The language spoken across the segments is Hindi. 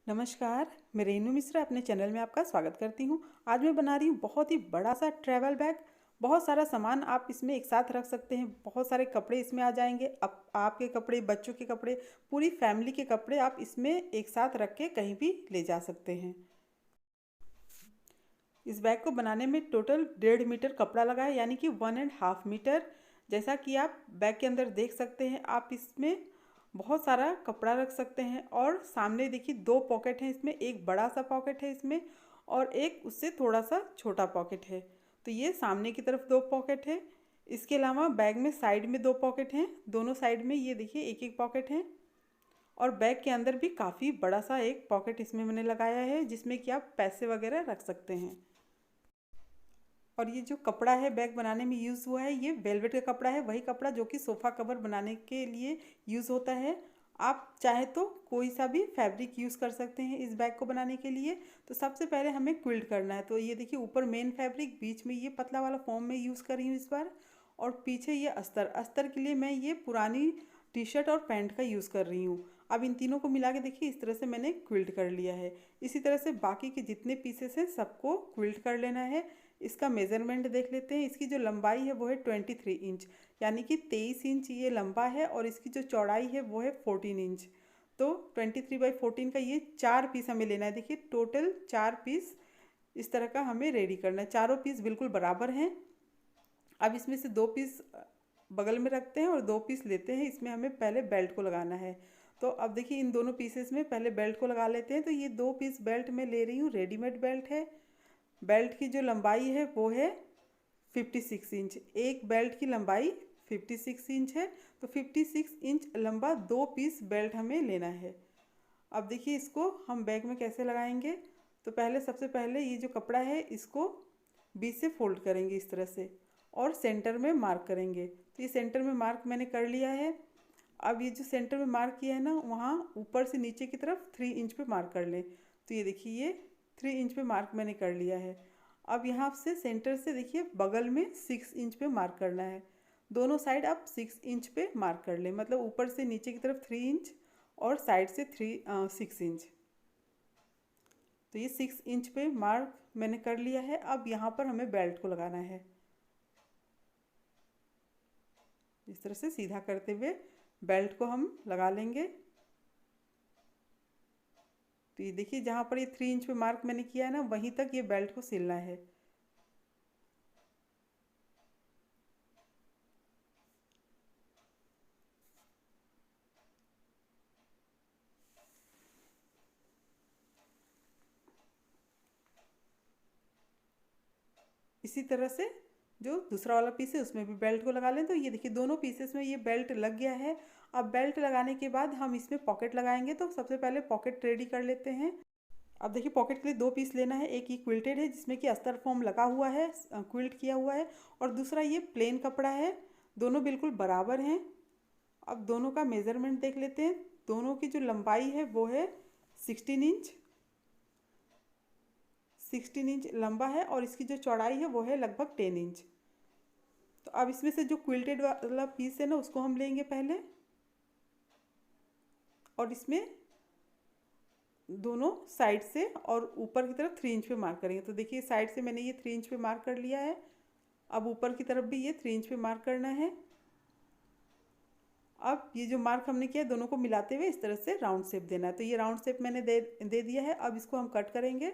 नमस्कार, मैं रेनू मिश्रा अपने चैनल में आपका स्वागत करती हूँ। आज मैं बना रही हूँ बहुत ही बड़ा सा ट्रैवल बैग। बहुत सारा सामान आप इसमें एक साथ रख सकते हैं। बहुत सारे कपड़े इसमें आ जाएंगे। आपके कपड़े, बच्चों के कपड़े, पूरी फैमिली के कपड़े आप इसमें एक साथ रख के कहीं भी ले जा सकते हैं। इस बैग को बनाने में टोटल 1.5 मीटर कपड़ा लगा है, यानी कि 1.5 मीटर। जैसा कि आप बैग के अंदर देख सकते हैं, आप इसमें बहुत सारा कपड़ा रख सकते हैं। और सामने देखिए 2 पॉकेट हैं इसमें, एक बड़ा सा पॉकेट है इसमें और एक उससे थोड़ा सा छोटा पॉकेट है। तो ये सामने की तरफ 2 पॉकेट है। इसके अलावा बैग में साइड में 2 पॉकेट हैं, दोनों साइड में ये देखिए एक एक पॉकेट है। और बैग के अंदर भी काफ़ी बड़ा सा एक पॉकेट इसमें मैंने लगाया है, जिसमें कि आप पैसे वगैरह रख सकते हैं। और ये जो कपड़ा है बैग बनाने में यूज़ हुआ है, ये वेलवेट का कपड़ा है, वही कपड़ा जो कि सोफ़ा कवर बनाने के लिए यूज़ होता है। आप चाहे तो कोई सा भी फैब्रिक यूज़ कर सकते हैं इस बैग को बनाने के लिए। तो सबसे पहले हमें क्विल्ट करना है। तो ये देखिए ऊपर मेन फैब्रिक, बीच में ये पतला वाला फॉर्म में यूज़ कर रही हूँ इस बार। और पीछे ये अस्तर अस्तर के लिए मैं ये पुरानी टी शर्ट और पैंट का यूज़ कर रही हूँ। अब इन तीनों को मिला के देखिए इस तरह से मैंने क्विल्ट कर लिया है। इसी तरह से बाकी के जितने पीसेस हैं सबको क्विल्ट कर लेना है। इसका मेज़रमेंट देख लेते हैं। इसकी जो लंबाई है वो है 23 इंच, यानी कि 23 इंच ये लंबा है। और इसकी जो चौड़ाई है वो है 14 इंच। तो 23/14 का ये 4 पीस हमें लेना है। देखिए टोटल 4 पीस इस तरह का हमें रेडी करना है। चारों पीस बिल्कुल बराबर हैं। अब इसमें से 2 पीस बगल में रखते हैं और 2 पीस लेते हैं। इसमें हमें पहले बेल्ट को लगाना है। तो अब देखिए इन दोनों पीसेस में पहले बेल्ट को लगा लेते हैं। तो ये 2 पीस बेल्ट मैं ले रही हूँ, रेडीमेड बेल्ट है। बेल्ट की जो लंबाई है वो है 56 इंच। एक बेल्ट की लंबाई 56 इंच है। तो 56 इंच लंबा 2 पीस बेल्ट हमें लेना है। अब देखिए इसको हम बैग में कैसे लगाएंगे। तो पहले सबसे पहले ये जो कपड़ा है इसको बीच से फोल्ड करेंगे इस तरह से और सेंटर में मार्क करेंगे। तो ये सेंटर में मार्क मैंने कर लिया है। अब ये जो सेंटर में मार्क किया है ना, वहाँ ऊपर से नीचे की तरफ 3 इंच पे मार्क कर लें। तो ये देखिए ये 3 इंच पे मार्क मैंने कर लिया है। अब यहाँ से सेंटर से देखिए बगल में 6 इंच पे मार्क करना है। दोनों साइड आप 6 इंच पे मार्क कर लें, मतलब ऊपर से नीचे की तरफ 3 इंच और साइड से 6 इंच। तो ये 6 इंच पे मार्क मैंने कर लिया है। अब यहाँ पर हमें बेल्ट को लगाना है। इस तरह से सीधा करते हुए बेल्ट को हम लगा लेंगे। तो ये देखिए जहाँ पर ये 3 इंच पे मार्क मैंने किया है ना, वहीं तक ये बेल्ट को सिलना है। इसी तरह से जो दूसरा वाला पीस है उसमें भी बेल्ट को लगा लें। तो ये देखिए दोनों पीसेस में ये बेल्ट लग गया है। अब बेल्ट लगाने के बाद हम इसमें पॉकेट लगाएंगे। तो सबसे पहले पॉकेट रेडी कर लेते हैं। अब देखिए पॉकेट के लिए 2 पीस लेना है। एक ये क्विल्टेड है जिसमें कि अस्तर फॉर्म लगा हुआ है, क्विल्ट किया हुआ है। और दूसरा ये प्लेन कपड़ा है। दोनों बिल्कुल बराबर हैं। अब दोनों का मेज़रमेंट देख लेते हैं। दोनों की जो लंबाई है वो है 16 इंच। 16 इंच लंबा है और इसकी जो चौड़ाई है वो है लगभग 10 इंच। तो अब इसमें से जो क्विल्टेड वाला पीस है ना, उसको हम लेंगे पहले। और इसमें दोनों साइड से और ऊपर की तरफ 3 इंच पे मार्क करेंगे। तो देखिए साइड से मैंने ये 3 इंच पे मार्क कर लिया है। अब ऊपर की तरफ भी ये 3 इंच पे मार्क करना है। अब ये जो मार्क हमने किया है दोनों को मिलाते हुए इस तरह से राउंड शेप देना है। तो ये राउंड शेप मैंने दे दिया है। अब इसको हम कट करेंगे।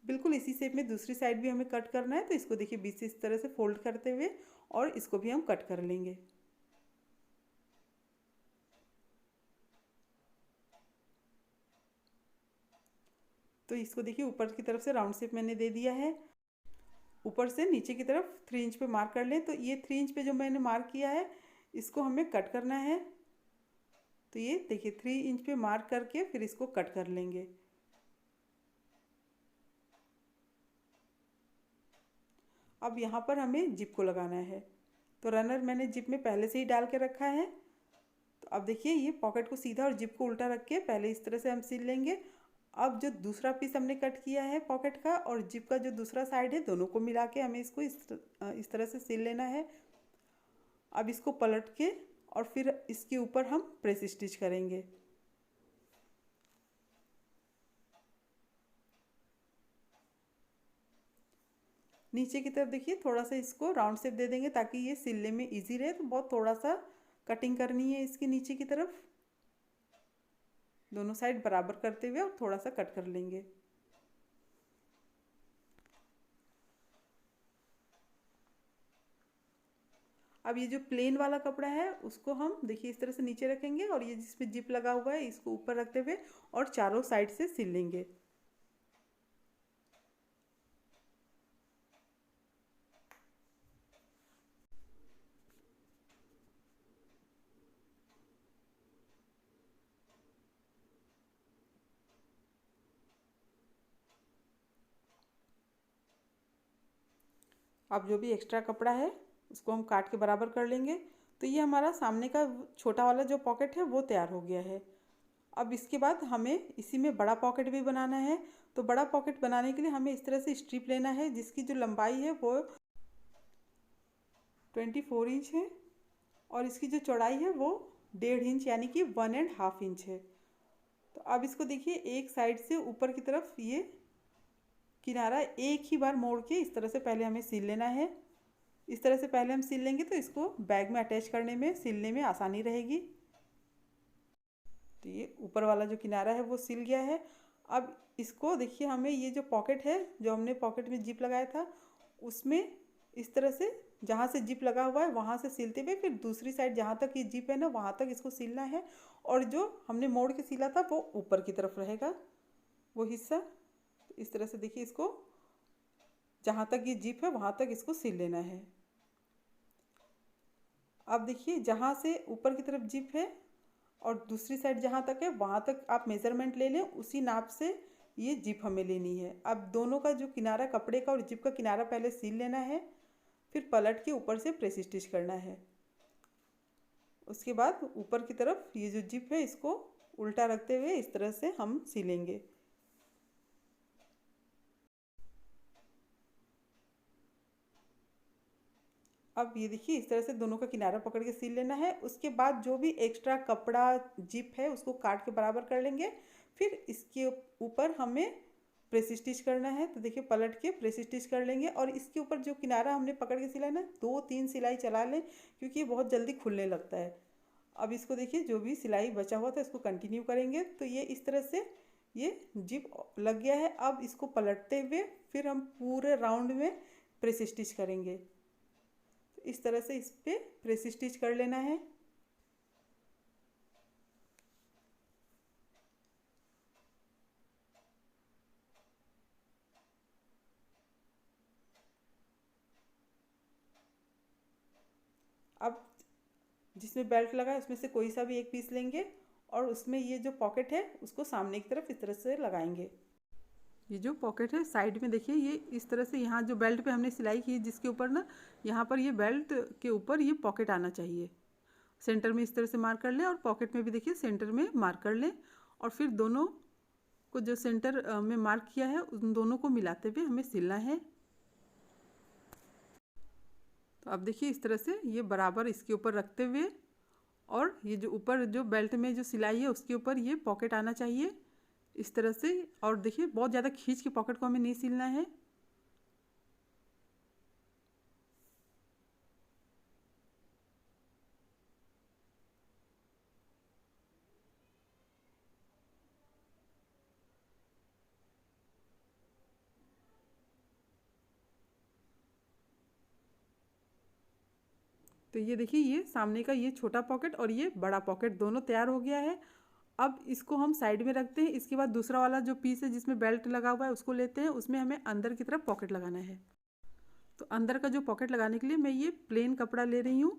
बिल्कुल इसी शेप में दूसरी साइड भी हमें कट करना है। तो इसको देखिए बीच से इस तरह से फोल्ड करते हुए और इसको भी हम कट कर लेंगे। तो इसको देखिए ऊपर की तरफ से राउंड शेप मैंने दे दिया है। ऊपर से नीचे की तरफ 3 इंच पे मार्क कर लें। तो ये 3 इंच पे जो मैंने मार्क किया है इसको हमें कट करना है। तो ये देखिए 3 इंच पे मार्क करके फिर इसको कट कर लेंगे। अब यहाँ पर हमें जिप को लगाना है। तो रनर मैंने जिप में पहले से ही डाल के रखा है। तो अब देखिए ये पॉकेट को सीधा और जिप को उल्टा रख के पहले इस तरह से हम सिल लेंगे। अब जो दूसरा पीस हमने कट किया है पॉकेट का और जिप का जो दूसरा साइड है, दोनों को मिला के हमें इसको इस तरह से सिल लेना है। अब इसको पलट के और फिर इसके ऊपर हम प्रेस स्टिच करेंगे। नीचे की तरफ देखिए थोड़ा सा इसको राउंड शेप दे देंगे ताकि ये सिलने में इजी रहे। तो बहुत थोड़ा सा कटिंग करनी है इसकी नीचे की तरफ, दोनों साइड बराबर करते हुए और थोड़ा सा कट कर लेंगे। अब ये जो प्लेन वाला कपड़ा है उसको हम देखिए इस तरह से नीचे रखेंगे और ये जिसमें जिप लगा हुआ है इसको ऊपर रखते हुए और चारों साइड से सिल लेंगे। अब जो भी एक्स्ट्रा कपड़ा है उसको हम काट के बराबर कर लेंगे। तो ये हमारा सामने का छोटा वाला जो पॉकेट है वो तैयार हो गया है। अब इसके बाद हमें इसी में बड़ा पॉकेट भी बनाना है। तो बड़ा पॉकेट बनाने के लिए हमें इस तरह से स्ट्रिप लेना है जिसकी जो लंबाई है वो 24 इंच है और इसकी जो चौड़ाई है वो 1.5 इंच यानी कि 1.5 इंच है। तो अब इसको देखिए एक साइड से ऊपर की तरफ ये किनारा एक ही बार मोड़ के इस तरह से पहले हमें सिल लेना है। इस तरह से पहले हम सिल लेंगे तो इसको बैग में अटैच करने में सिलने में आसानी रहेगी। तो ये ऊपर वाला जो किनारा है वो सिल गया है। अब इसको देखिए हमें ये जो पॉकेट है जो हमने पॉकेट में जिप लगाया था उसमें इस तरह से जहाँ से जिप लगा हुआ है वहाँ से सिलते हुए फिर दूसरी साइड जहाँ तक ये जिप है ना वहाँ तक इसको सिलना है और जो हमने मोड़ के सिला था वो ऊपर की तरफ रहेगा वो हिस्सा। तो इस तरह से देखिए इसको जहाँ तक ये जिप है वहाँ तक इसको सिल लेना है। अब देखिए जहाँ से ऊपर की तरफ जिप है और दूसरी साइड जहाँ तक है वहाँ तक आप मेज़रमेंट ले लें, उसी नाप से ये जिप हमें लेनी है। अब दोनों का जो किनारा कपड़े का और जिप का किनारा पहले सिल लेना है, फिर पलट के ऊपर से प्रेस स्टिच करना है। उसके बाद ऊपर की तरफ ये जो जिप है इसको उल्टा रखते हुए इस तरह से हम सिलेंगे। अब ये देखिए इस तरह से दोनों का किनारा पकड़ के सिल लेना है। उसके बाद जो भी एक्स्ट्रा कपड़ा जिप है उसको काट के बराबर कर लेंगे। फिर इसके ऊपर हमें प्रेस स्टिच करना है। तो देखिए पलट के प्रेस स्टिच कर लेंगे और इसके ऊपर जो किनारा हमने पकड़ के सिला है ना 2-3 सिलाई चला लें क्योंकि ये बहुत जल्दी खुलने लगता है। अब इसको देखिए जो भी सिलाई बचा हुआ था इसको कंटिन्यू करेंगे। तो ये इस तरह से ये जिप लग गया है। अब इसको पलटते हुए फिर हम पूरे राउंड में प्रेस स्टिच करेंगे। इस तरह से इस पे प्रेस स्टिच कर लेना है। अब जिसमें बेल्ट लगा है उसमें से कोई सा भी एक पीस लेंगे और उसमें ये जो पॉकेट है उसको सामने की तरफ इस तरह से लगाएंगे। ये जो पॉकेट है साइड में देखिए ये इस तरह से यहाँ जो बेल्ट पे हमने सिलाई की है जिसके ऊपर ना यहाँ पर ये बेल्ट के ऊपर ये पॉकेट आना चाहिए। सेंटर में इस तरह से मार्क कर लें और पॉकेट में भी देखिए सेंटर में मार्क कर लें और फिर दोनों को जो सेंटर में मार्क किया है उन दोनों को मिलाते हुए हमें सिलना है। तो अब देखिए इस तरह से ये बराबर इसके ऊपर रखते हुए और ये जो ऊपर जो बेल्ट में जो सिलाई है उसके ऊपर ये पॉकेट आना चाहिए इस तरह से। और देखिए बहुत ज़्यादा खींच के पॉकेट को हमें नहीं सिलना है। तो ये देखिए ये सामने का ये छोटा पॉकेट और ये बड़ा पॉकेट दोनों तैयार हो गया है। अब इसको हम साइड में रखते हैं। इसके बाद दूसरा वाला जो पीस है जिसमें बेल्ट लगा हुआ है उसको लेते हैं। उसमें हमें अंदर की तरफ पॉकेट लगाना है। तो अंदर का जो पॉकेट लगाने के लिए मैं ये प्लेन कपड़ा ले रही हूँ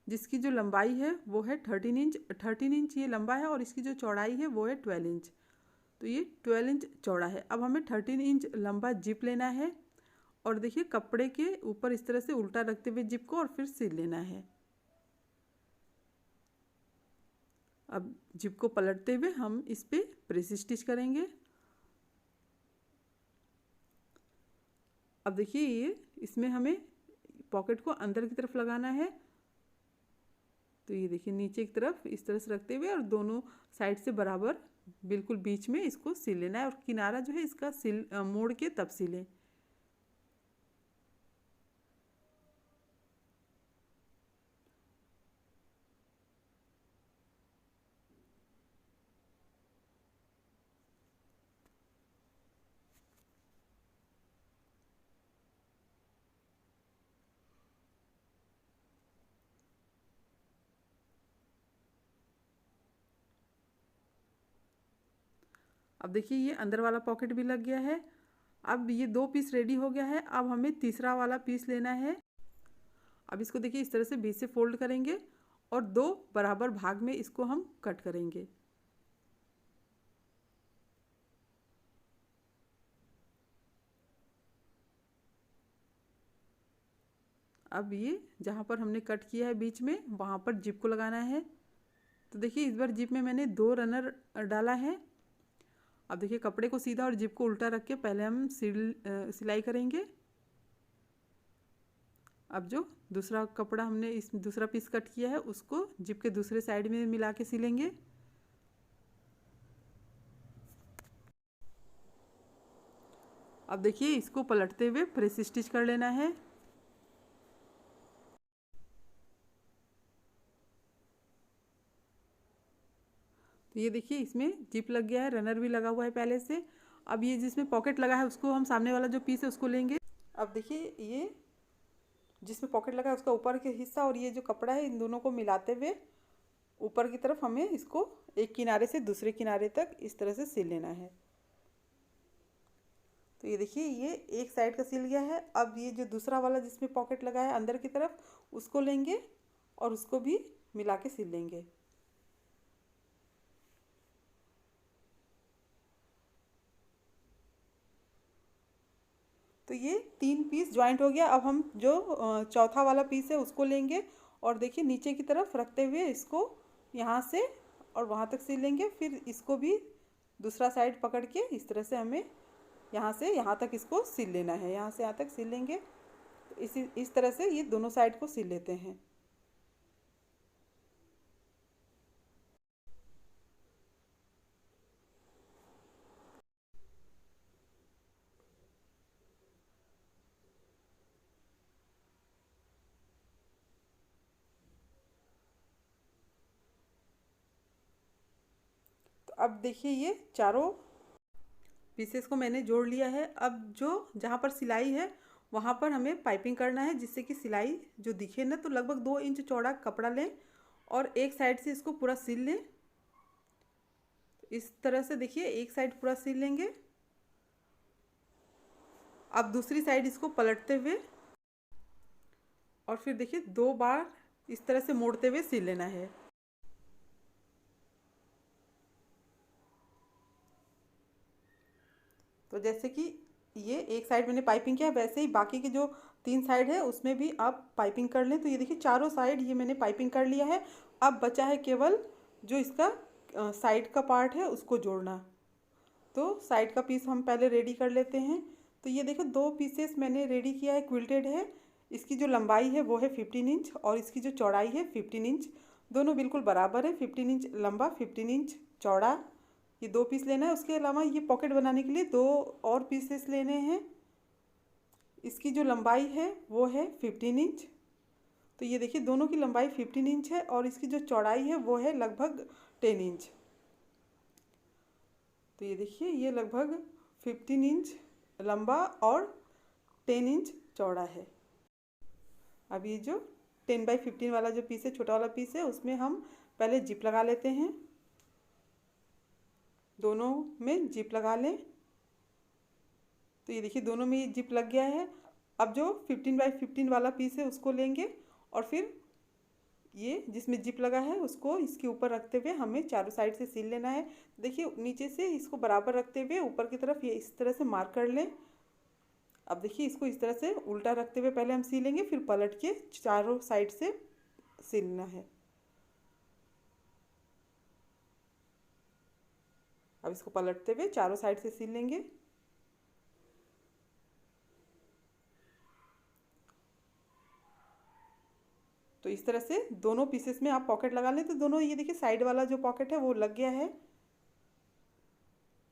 जिसकी जो लंबाई है वो है 13 इंच ये लंबा है और इसकी जो चौड़ाई है वो है 12 इंच। तो ये 12 इंच चौड़ा है। अब हमें 13 इंच लंबा जिप लेना है और देखिए कपड़े के ऊपर इस तरह से उल्टा रखते हुए जिप को और फिर सिल लेना है। अब जिप को पलटते हुए हम इस पे प्रेस स्टिच करेंगे। अब देखिए ये इसमें हमें पॉकेट को अंदर की तरफ लगाना है। तो ये देखिए नीचे की तरफ इस तरह से रखते हुए और दोनों साइड से बराबर बिल्कुल बीच में इसको सिल लेना है और किनारा जो है इसका सिल मोड़ के तब सिलें। अब देखिए ये अंदर वाला पॉकेट भी लग गया है। अब ये 2 पीस रेडी हो गया है। अब हमें तीसरा वाला पीस लेना है। अब इसको देखिए इस तरह से बीच से फोल्ड करेंगे और 2 बराबर भाग में इसको हम कट करेंगे। अब ये जहाँ पर हमने कट किया है बीच में, वहाँ पर जिप को लगाना है। तो देखिए इस बार जिप में मैंने 2 रनर डाला है। अब देखिए कपड़े को सीधा और जिप को उल्टा रख के पहले हम सिलाई करेंगे। अब जो दूसरा कपड़ा हमने इस दूसरा पीस कट किया है उसको जिप के दूसरे साइड में मिला के सिलेंगे। अब देखिए इसको पलटते हुए प्रेस स्टिच कर लेना है। तो ये देखिए इसमें जिप लग गया है, रनर भी लगा हुआ है पहले से। अब ये जिसमें पॉकेट लगा है उसको हम सामने वाला जो पीस है उसको लेंगे। अब देखिए ये जिसमें पॉकेट लगा है उसका ऊपर के हिस्सा और ये जो कपड़ा है इन दोनों को मिलाते हुए ऊपर की तरफ हमें इसको एक किनारे से दूसरे किनारे तक इस तरह से सिल लेना है। तो ये देखिए ये एक साइड का सिल गया है। अब ये जो दूसरा वाला जिसमें पॉकेट लगा है अंदर की तरफ उसको लेंगे और उसको भी मिला के सिल लेंगे। तो ये 3 पीस ज्वाइंट हो गया। अब हम जो चौथा वाला पीस है उसको लेंगे और देखिए नीचे की तरफ रखते हुए इसको यहाँ से और वहाँ तक सिल लेंगे। फिर इसको भी दूसरा साइड पकड़ के इस तरह से हमें यहाँ से यहाँ तक इसको सिल लेना है। यहाँ से यहाँ तक सिल लेंगे। तो इस तरह से ये दोनों साइड को सिल लेते हैं। तो अब देखिए ये चारों पीसेस को मैंने जोड़ लिया है। अब जो जहाँ पर सिलाई है वहाँ पर हमें पाइपिंग करना है जिससे कि सिलाई जो दिखे ना। तो लगभग 2 इंच चौड़ा कपड़ा लें और एक साइड से इसको पूरा सिल लें। इस तरह से देखिए एक साइड पूरा सिल लेंगे। अब दूसरी साइड इसको पलटते हुए और फिर देखिए 2 बार इस तरह से मोड़ते हुए सिल लेना है। तो जैसे कि ये एक साइड मैंने पाइपिंग किया है वैसे ही बाकी के जो 3 साइड है उसमें भी आप पाइपिंग कर लें। तो ये देखिए चारों साइड ये मैंने पाइपिंग कर लिया है। अब बचा है केवल जो इसका साइड का पार्ट है उसको जोड़ना। तो साइड का पीस हम पहले रेडी कर लेते हैं। तो ये देखो 2 पीसेस मैंने रेडी किया है, क्विल्टेड है। इसकी जो लंबाई है वो है 15 इंच और इसकी जो चौड़ाई है 15 इंच। दोनों बिल्कुल बराबर है, 15 इंच लंबा 15 इंच चौड़ा। ये 2 पीस लेना है। उसके अलावा ये पॉकेट बनाने के लिए 2 और पीसेस लेने हैं। इसकी जो लंबाई है वो है 15 इंच। तो ये देखिए दोनों की लंबाई 15 इंच है और इसकी जो चौड़ाई है वो है लगभग 10 इंच। तो ये देखिए ये लगभग 15 इंच लंबा और 10 इंच चौड़ा है। अब ये जो 10x15 वाला जो पीस है, छोटा वाला पीस है, उसमें हम पहले जिप लगा लेते हैं। दोनों में जिप लगा लें। तो ये देखिए दोनों में ये जिप लग गया है। अब जो 15x15 वाला पीस है उसको लेंगे और फिर ये जिसमें जिप लगा है उसको इसके ऊपर रखते हुए हमें चारों साइड से सिल लेना है। देखिए नीचे से इसको बराबर रखते हुए ऊपर की तरफ ये इस तरह से मार्क कर लें। अब देखिए इसको इस तरह से उल्टा रखते हुए पहले हम सिलेंगे, फिर पलट के चारों साइड से सिलना है। अब इसको पलटते हुए चारों साइड से सिल लेंगे। तो इस तरह से दोनों पीसेस में आप पॉकेट लगा लें। तो दोनों ये देखिए साइड वाला जो पॉकेट है वो लग गया है।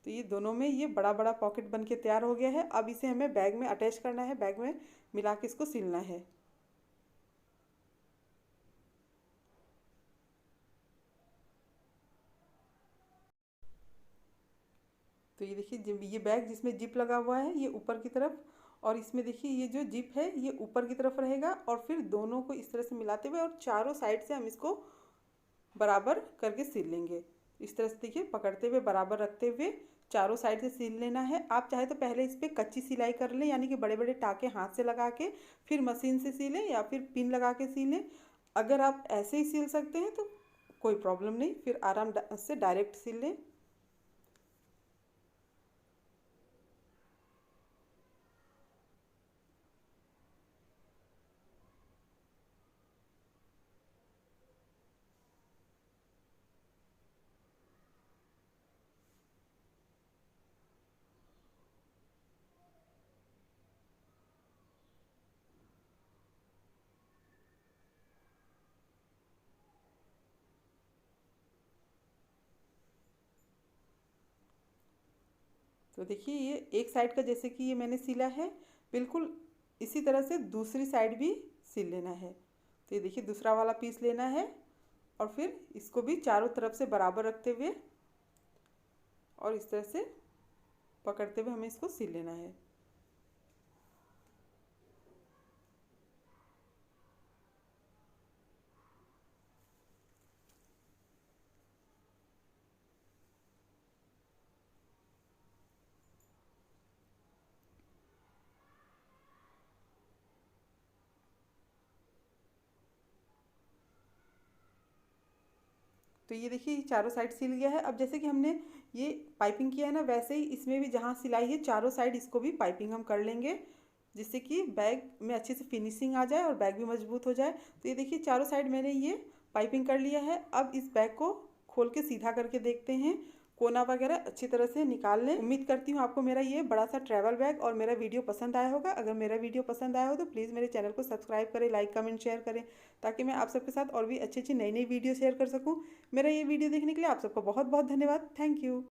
तो ये दोनों में ये बड़ा बड़ा पॉकेट बन के तैयार हो गया है। अब इसे हमें बैग में अटैच करना है, बैग में मिला के इसको सिलना है। तो ये देखिए ये बैग जिसमें जिप लगा हुआ है ये ऊपर की तरफ और इसमें देखिए ये जो जिप है ये ऊपर की तरफ रहेगा और फिर दोनों को इस तरह से मिलाते हुए और चारों साइड से हम इसको बराबर करके सिल लेंगे। इस तरह से देखिए पकड़ते हुए बराबर रखते हुए चारों साइड से सील लेना है। आप चाहे तो पहले इस पर कच्ची सिलाई कर लें, यानी कि बड़े बड़े टाके हाथ से लगा के फिर मशीन से सीलें या फिर पिन लगा के सीलें। अगर आप ऐसे ही सील सकते हैं तो कोई प्रॉब्लम नहीं, फिर आराम से डायरेक्ट सिल लें। तो देखिए ये एक साइड का जैसे कि ये मैंने सिला है, बिल्कुल इसी तरह से दूसरी साइड भी सिल लेना है। तो ये देखिए दूसरा वाला पीस लेना है और फिर इसको भी चारों तरफ से बराबर रखते हुए और इस तरह से पकड़ते हुए हमें इसको सिल लेना है। तो ये देखिए चारों साइड सिल गया है। अब जैसे कि हमने ये पाइपिंग किया है ना, वैसे ही इसमें भी जहाँ सिलाई है चारों साइड इसको भी पाइपिंग हम कर लेंगे, जिससे कि बैग में अच्छे से फिनिशिंग आ जाए और बैग भी मजबूत हो जाए। तो ये देखिए चारों साइड मैंने ये पाइपिंग कर लिया है। अब इस बैग को खोल के सीधा करके देखते हैं, कोना वगैरह अच्छी तरह से निकाल लें। उम्मीद करती हूँ आपको मेरा ये बड़ा सा ट्रैवल बैग और मेरा वीडियो पसंद आया होगा। अगर मेरा वीडियो पसंद आया हो तो प्लीज़ मेरे चैनल को सब्सक्राइब करें, लाइक कमेंट शेयर करें, ताकि मैं आप सबके साथ और भी अच्छी अच्छी नई नई वीडियो शेयर कर सकूँ। मेरा ये वीडियो देखने के लिए आप सबका बहुत बहुत धन्यवाद। Thank you.